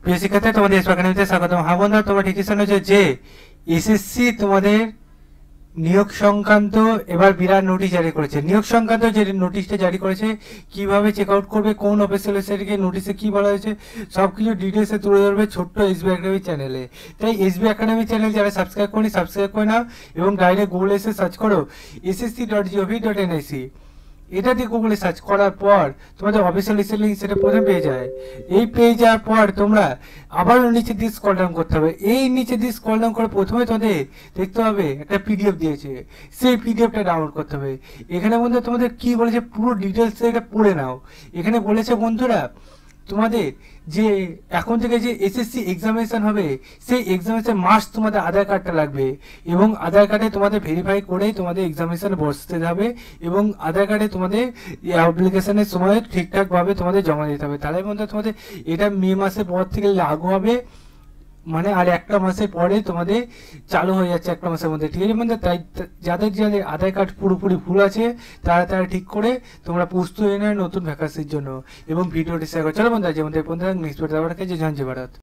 প্রিয় শিক্ষার্থী, তোমাদের এসপি একাডেমিতে স্বাগতম। হ্যাঁ বন্ধুরা, তোমরা ঠিকই শুনেছো যে এসএসসি তোমাদের নিয়োগ সংক্রান্ত এবার বিরাট নোটিশ জারি করেছে। নিয়োগ সংক্রান্ত যে নোটিশটা জারি করেছে, কিভাবে চেক আউট করবে, কোন অফিসিয়াল ওয়েবসাইটে নোটিশে কি বলা হয়েছে, সবকিছু ডিটেলসে তুলে ধরবে ছোট্ট এসবি একাডেমি চ্যানেলে। তাই এসবি একাডেমি চ্যানেল যারা সাবস্ক্রাইব করেনি সাবস্ক্রাইব করে নাও এবং ডাইরেক্ট গুগলে এসে সার্চ করো ssc.gov.nic। এটা দিয়ে গুগলে সার্চ করার পর তোমাদের অফিসিয়াল লিঙ্ক সেটা প্রথমে পেয়ে যায়। এই পেয়ে যাওয়ার পর তোমরা আবারও নিচে দিয়ে স্ক্রল ডাউন করতে হবে। এই নিচে দিয়ে স্ক্রল ডাউন করে প্রথমে তোমাদের দেখতে হবে একটা পিডিএফ দিয়েছে, সেই পিডিএফটা ডাউনলোড করতে হবে। এখানে বন্ধুরা তোমাদের কি বলেছে পুরো ডিটেলস এটা পড়ে নাও। এখানে বলেছে বন্ধুরা তোমাদের যে এখন থেকে যে এসএসসি এক্সামিনেশন হবে সেই এক্সামিনেশন মাস্ট তোমাদের আধার কার্ডটা লাগবে এবং আধার কার্ডে তোমাদের ভেরিফাই করেই তোমাদের এক্সামিনেশনে বসতে হবে এবং আধার কার্ডে তোমাদের অ্যাপ্লিকেশনের সময় ঠিকঠাকভাবে তোমাদের জমা দিতে হবে। তাহলে বন্ধু তোমাদের এটা মে মাসের পর থেকে লাগু হবে, মানে আর একটা মাসের পরে তোমাদের চালু হয়ে যাচ্ছে, একটা মাসের মধ্যে। ঠিক আছে বন্ধু, তাই যাদের যাদের আধার কার্ড পুরোপুরি ভুল আছে তারা ঠিক করে তোমরা প্রস্তুত হয়ে নেয় নতুন ভ্যাকান্সির জন্য এবং ভিডিওটি শেয়ার করো। চলো বন্ধু, যে বন্ধু নেক্সট ভিডিও আবার কাছে জানছে ভারত।